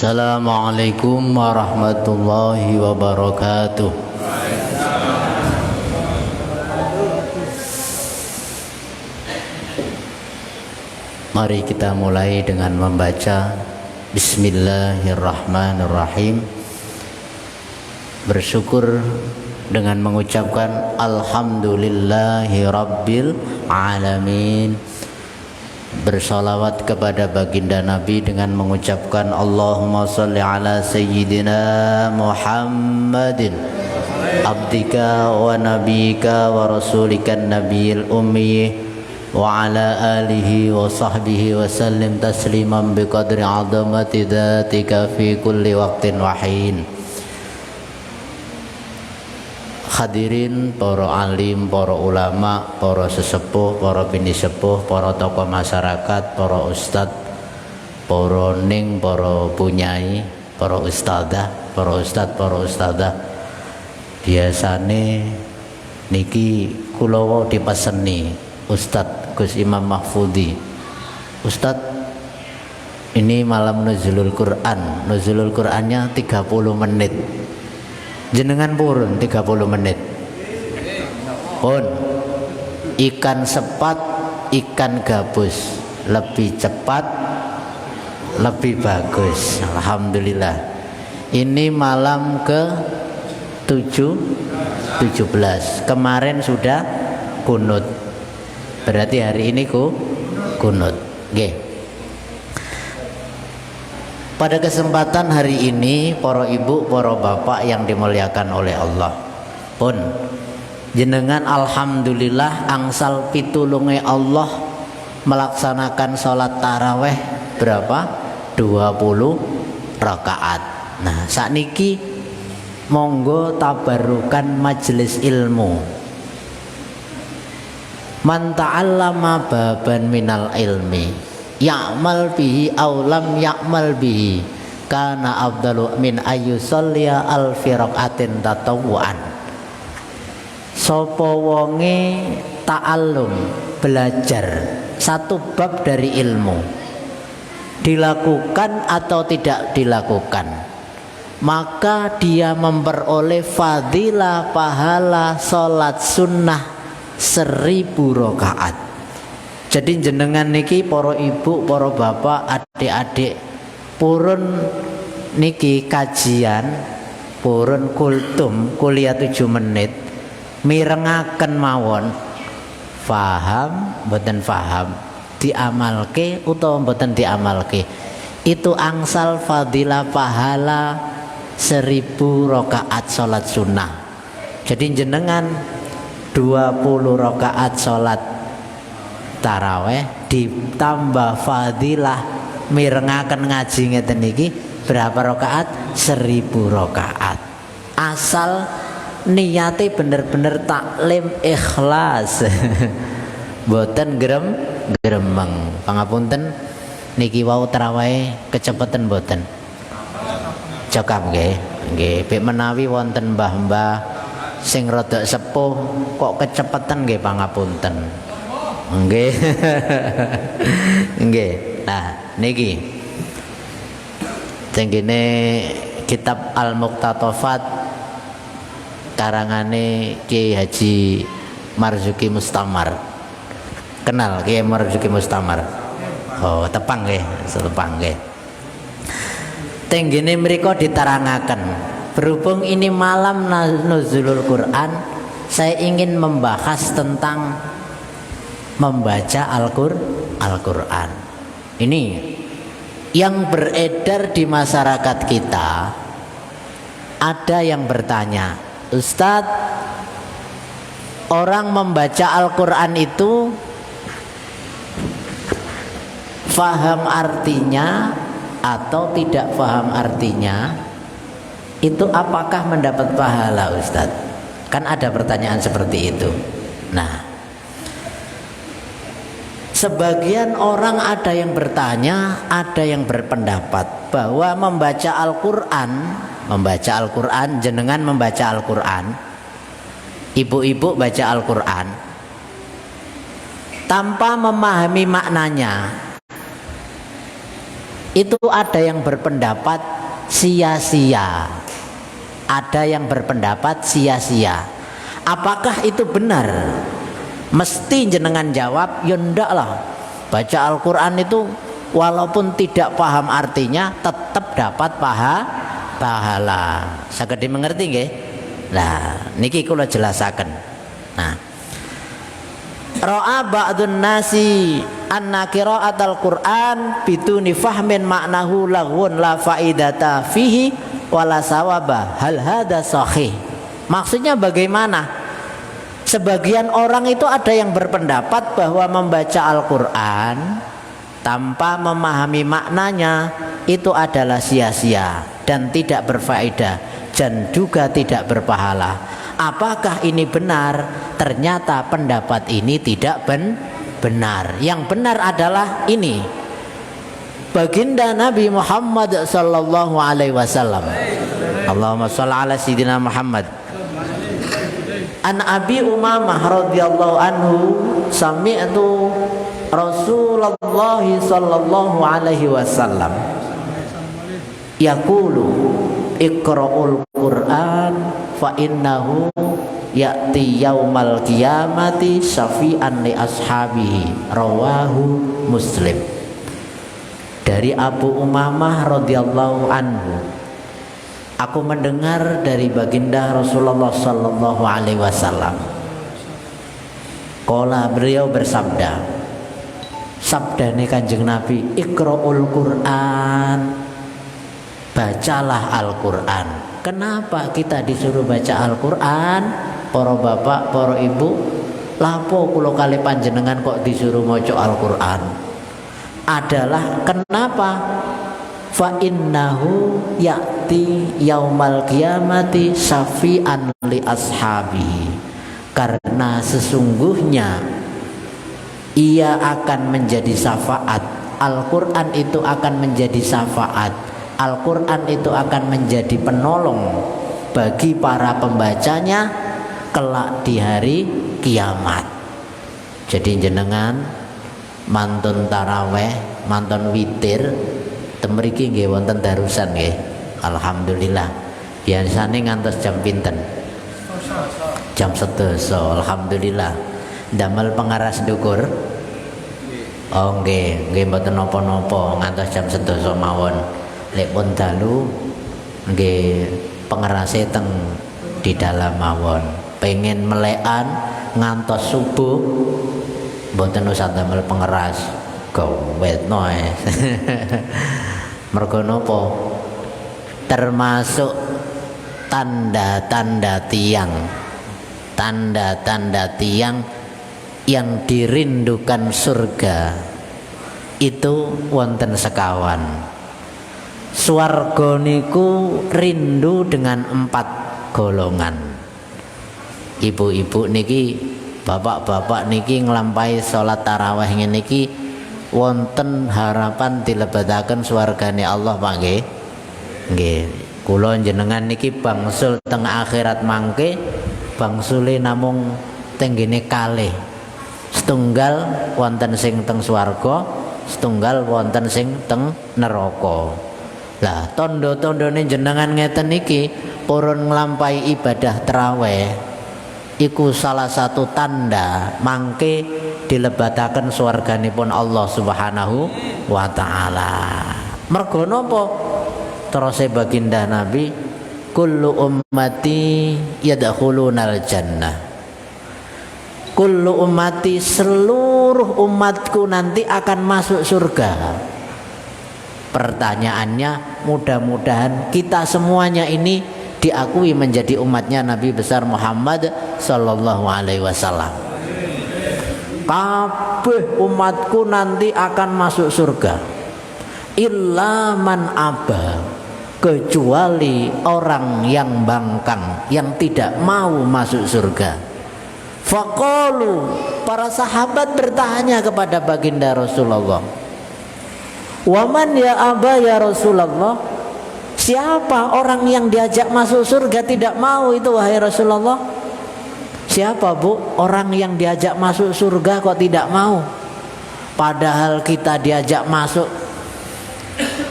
Assalamualaikum warahmatullahi wabarakatuh. Mari kita mulai dengan membaca Bismillahirrahmanirrahim. Bersyukur dengan mengucapkan Alhamdulillahi Rabbil Alamin. Bersalawat kepada baginda Nabi dengan mengucapkan Allahumma salli ala Sayyidina Muhammadin abdika wa nabika wa rasulika nabiyil ummi wa ala alihi wa sahbihi wa sallim tasliman biqadri azamati dhatika fi kulli waqtin wa hin. Hadirin para alim, para ulama, para sesepuh, para bini sepuh, para tokoh masyarakat, para ustadz, para ning, para punyai, para ustadzah, para ustadzah. Biasane niki kula dipeseni Ustadz Gus Imam Mahfudzi. Ustadz, ini malam nuzulul Quran. Nuzulul Qurannya 30 menit. Jenengan purun 30 menit. Pun ikan sepat, ikan gabus, lebih cepat, lebih bagus. Alhamdulillah. Ini malam ke 17. Kemarin sudah kunut. Berarti hari ini kunut. Nggih. Pada kesempatan hari ini, para ibu, para bapak yang dimuliakan oleh Allah, pun jenengan alhamdulillah angsal pitulunge Allah melaksanakan sholat taraweh berapa? 20 rakaat. Nah, sakniki monggo tabarukan majelis ilmu. Man ta'allama baban minal ilmi ya'mal bihi aw lam ya'mal bihi kana afdalu min ayyusalliya alfi rakaatin tatawwuan. Sapa wonge ta'allum, belajar satu bab dari ilmu, dilakukan atau tidak dilakukan, maka dia memperoleh fadilah pahala salat sunnah 1000 rakaat. Jadi jenengan niki para ibu, para bapak, adik-adik purun niki kajian, purun kultum kuliah 7 menit, mirengaken mawon, faham mboten faham, diamalke utawa mboten diamalke, itu angsal fadilah pahala 1000 rakaat salat sunnah. Jadi jenengan 20 rakaat salat taraweh ditambah fadilah mirengaken ngaji ngeten iki berapa rakaat? 1000 rakaat. Asal niate bener-bener taklim ikhlas. Mboten gremeng. Pangapunten niki wau taraweh kecepeten mboten? Cekap nggih. Nggih, pek menawi wonten mbah-mbah sing rada sepuh kok kecepeten nggih pangapunten. Nggih. Nggih. Nah, niki tengene kitab Al-Muqtatafat karangane Kiai Haji Marzuki Mustamar. Kenal Kiai Marzuki Mustamar? Oh, tepang nggih, setepang nggih. Tenggene mriko diterangaken, berhubung ini malam nuzulul Quran, saya ingin membahas tentang membaca Al-Quran. Ini yang beredar di masyarakat kita. Ada yang bertanya, Ustadz, orang membaca Al-Quran itu faham artinya atau tidak faham artinya, itu apakah mendapat pahala Ustadz? Kan ada pertanyaan seperti itu. Nah, sebagian orang ada yang bertanya, ada yang berpendapat bahwa membaca Al-Quran, jenengan membaca Al-Quran, ibu-ibu baca Al-Quran tanpa memahami maknanya, Itu ada yang berpendapat sia-sia. Ada yang berpendapat sia-sia. Apakah itu benar? Mesti jenengan jawab, ya ndak lah. Baca Al-Quran itu walaupun tidak paham artinya tetap dapat pahala. Saged dimengerti nggih? Nah, niki kula jelasaken. Nah, ra'a ba'dun nasi anna qira'atal Qur'an biduni fahmin maknahu laghun la faidata fihi wala sawaba. Hal hadza sahih? Maksudnya bagaimana? Sebagian orang itu ada yang berpendapat bahwa membaca Al-Quran tanpa memahami maknanya itu adalah sia-sia dan tidak berfaedah dan juga tidak berpahala. Apakah ini benar? Ternyata pendapat ini tidak benar. Yang benar adalah ini. Baginda Nabi Muhammad sallallahu alaihi wasallam. Allahumma shalli ala sayyidina Muhammad. An Abi Umamah radhiyallahu anhu sami'tu Rasulullah sallallahu alaihi wasallam yaqulu iqra'ul Qur'an fa innahu ya'ti yaumal qiyamati syafi'an li ashabihi, rawahu Muslim. Dari Abu Umamah radhiyallahu anhu, aku mendengar dari baginda Rasulullah sallallahu alaihi wasallam. Qala, beliau bersabda, sabdane Kanjeng Nabi, iqra'ul Qur'an, bacalah Al-Qur'an. Kenapa kita disuruh baca Al-Qur'an? Para bapak, para ibu, lapo kula kali panjenengan kok disuruh maca Al-Qur'an? Adalah kenapa? Fa innahu ya'ti yaumal qiyamati syafi'an li ashabi, karena sesungguhnya ia akan menjadi syafaat. Al-Quran itu akan menjadi syafaat. Al-Quran itu akan menjadi penolong bagi para pembacanya kelak di hari kiamat. Jadi jenengan mantun taraweh, mantun witir, temriki nggih wonten darusan nggih. Alhamdulillah. Biasane ngantos jam pinten? Jam 11. Alhamdulillah. Damel pengaras dukur. Oh nggih, nggih mboten napa-napa ngantos jam 11 mawon. Lek pun dalu nggih pengerase teng di dalam mawon. Pengen melekan ngantos subuh mboten usah damel pengeras. Gawetno ae. Mergo napa? Termasuk tanda-tanda tiang yang dirindukan surga itu wonten sekawan. Swarga niku rindu dengan 4 golongan. Ibu-ibu niki, bapak-bapak niki nglampahi salat tarawih ngene niki wonten harapan dilebetaken swargane Allah Pak nggih. Nggih, kula jenengan niki bangsul teng akhirat mangke bangsule namung tenggene kalih. Setunggal wonten sing teng swarga, setunggal wonten sing teng neraka. Lah tondo-tondone jenengan ngeten niki purun nglampahi ibadah tarawih iku salah satu tanda mangke dilebataken swarganipun Allah Subhanahu wa taala. Mergo napa? Terus baginda Nabi, kullu ummati yadkhulunal jannah. Kullu ummati, seluruh umatku nanti akan masuk surga. Pertanyaannya, mudah-mudahan kita semuanya ini diakui menjadi umatnya Nabi besar Muhammad sallallahu alaihi wasallam. Kabeh umatku nanti akan masuk surga. Illa man aba, kecuali orang yang bangkang, yang tidak mau masuk surga. Faqalu, para sahabat bertanya kepada baginda Rasulullah, waman ya aba ya Rasulullah, siapa orang yang diajak masuk surga tidak mau itu wahai Rasulullah? Siapa bu orang yang diajak masuk surga kok tidak mau? Padahal kita diajak masuk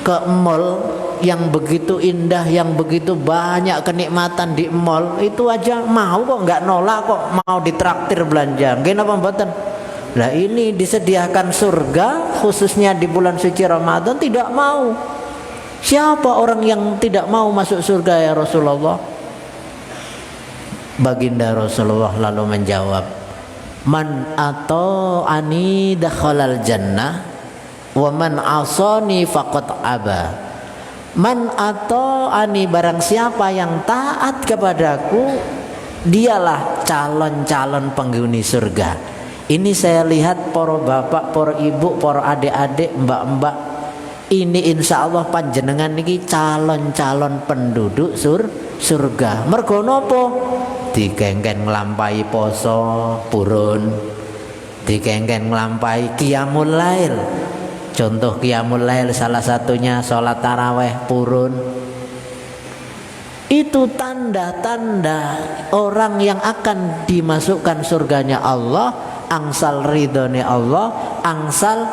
ke mall yang begitu indah, yang begitu banyak kenikmatan di mall, itu aja mau kok, nggak nolak kok, mau ditraktir belanja. Nggih napa mboten? Lah ini disediakan surga khususnya di bulan suci Ramadan tidak mau. Siapa orang yang tidak mau masuk surga ya Rasulullah? Baginda Rasulullah lalu menjawab, man ata'ani dakhalal jannah wa man asani faqad aba. Man ata'ani, barang siapa yang taat kepadaku, dialah calon-calon penghuni surga. Ini saya lihat para bapak, para ibu, para adik-adik, mbak-mbak, ini insya Allah panjenengan niki calon-calon penduduk surga. Mergo napa? Dikengken nglampahi poso purun, dikengken nglampahi qiyamul lail. Contoh qiyamul lail salah satunya sholat taraweh purun. Itu tanda-tanda orang yang akan dimasukkan surganya Allah, angsal ridhone Allah, angsal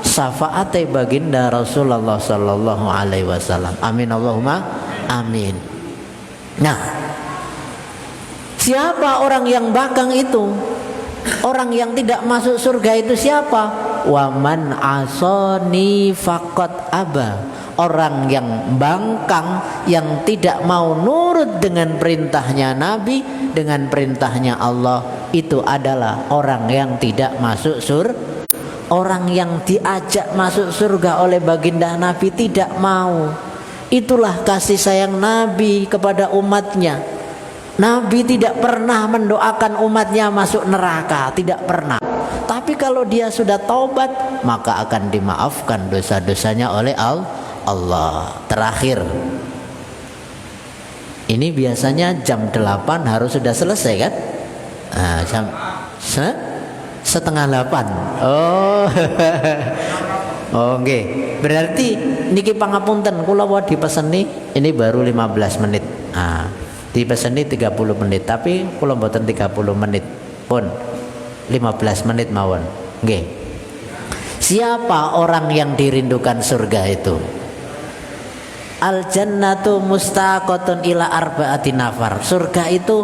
syafaate baginda Rasulullah sallallahu alaihi wasallam. Amin Allahumma amin. Nah, siapa orang yang bakang itu? Orang yang tidak masuk surga itu siapa? Waman asoni faqad aba. Orang yang bangkang, yang tidak mau nurut dengan perintahnya Nabi, dengan perintahnya Allah, itu adalah orang yang tidak masuk surga. Orang yang diajak masuk surga oleh baginda Nabi tidak mau. Itulah kasih sayang Nabi kepada umatnya. Nabi tidak pernah mendoakan umatnya masuk neraka, tidak pernah. Tapi kalau dia sudah taubat, maka akan dimaafkan dosa-dosanya oleh Allah. Terakhir, ini biasanya jam 8 harus sudah selesai kan? Jam setengah 8. Oh. Oh nggih. Berarti niki pangapunten kula wae dipeseni ini baru 15 menit. Dipeseni 30 menit, tapi kula mboten 30 menit pun 15 menit mawon. Nggih. Siapa orang yang dirindukan surga itu? Al jannatu mustaqatun ila arba'ati nafar. Surga itu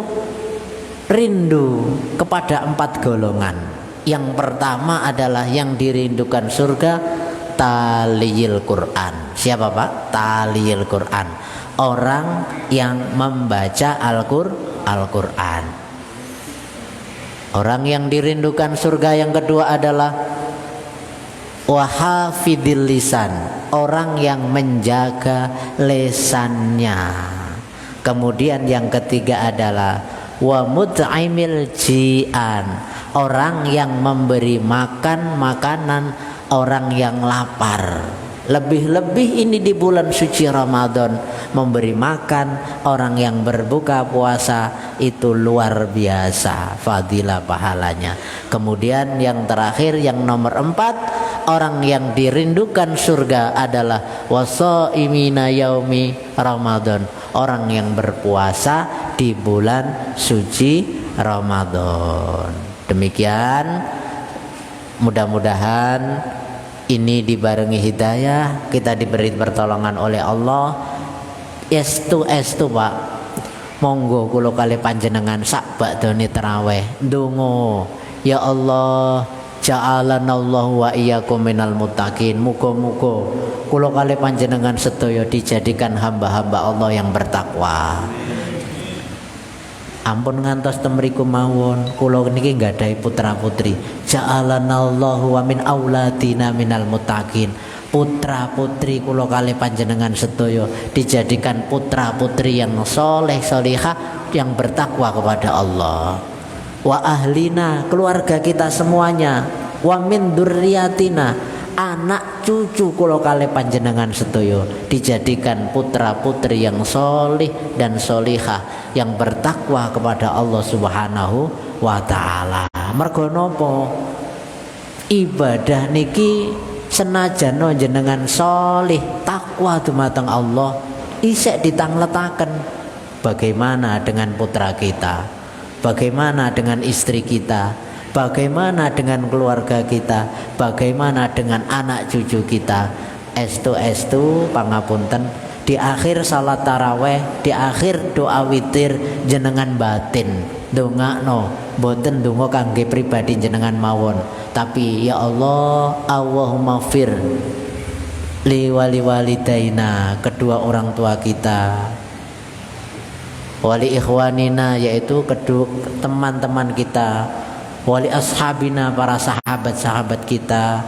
rindu kepada 4 golongan. Yang pertama adalah yang dirindukan surga taliyil Quran. Siapa Pak? Taliyil Quran. Orang yang membaca Al-Quran. Orang yang dirindukan surga yang kedua adalah wahafidil lisan, orang yang menjaga lesannya. Kemudian yang ketiga adalah wa mut'imil ji'an, orang yang memberi makan makanan orang yang lapar. Lebih-lebih ini di bulan suci Ramadan, memberi makan orang yang berbuka puasa itu luar biasa fadilah pahalanya. Kemudian yang terakhir, yang nomor 4, orang yang dirindukan surga adalah wasaimina yaumi Ramadan, orang yang berpuasa di bulan suci Ramadan. Demikian, mudah-mudahan ini dibarengi hidayah, kita diberi pertolongan oleh Allah. Estu Pak, monggo kula kali panjenengan sak bakdone tarawih ndonga, ya Allah ja'alanallahu wa iyyakum minal muttaqin. Muga-muga kula kali panjenengan sedaya dijadikan hamba-hamba Allah yang bertakwa. Ampun ngantos temriku mawon, kula niki nggadahi putra-putri. Ja'alanallahu wa min auladina minal muttaqin. Putra-putri kula kali panjenengan sedaya dijadikan putra-putri yang soleh solihah, yang bertakwa kepada Allah. Wa ahlina, keluarga kita semuanya. Wa min dzurriyyatina, anak cucu kula kali panjenengan sedaya dijadikan putra-putri yang solih dan solihah, yang bertakwa kepada Allah Subhanahu wa taala. Mergo napa? Ibadah niki senajan jenengan solih takwa dumateng Allah, isek ditangletaken. Bagaimana dengan putra kita? Bagaimana dengan istri kita? Bagaimana dengan keluarga kita? Bagaimana dengan anak cucu kita? estu pangapunten di akhir salat taraweh, di akhir doa witir jenengan batin ndongakno, boten ndonga kangge pribadi jenengan mawon, tapi ya Allah, Allahumma fir li walidaina, kedua orang tua kita, wali ikhwanina, yaitu kedua teman-teman kita, wali ashabina, para sahabat-sahabat kita,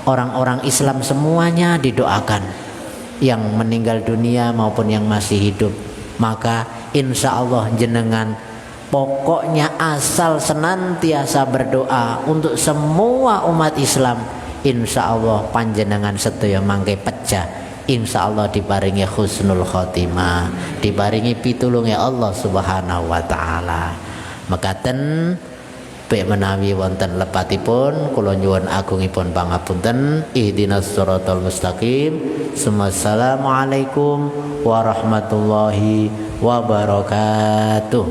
orang-orang Islam semuanya didoakan, yang meninggal dunia maupun yang masih hidup. Maka insya Allah jenengan pokoknya asal senantiasa berdoa untuk semua umat Islam, insya Allah panjenengan sedaya mangke pecah, insya Allah diparingi husnul khotimah, diparingi pitulunge Allah subhanahu wa ta'ala. Mekaten bek menawi wonten lepatipun kula nyuwun agungipun pangapunten. Ihdinas siratal mustaqim. Assalamualaikum warahmatullahi wabarakatuh.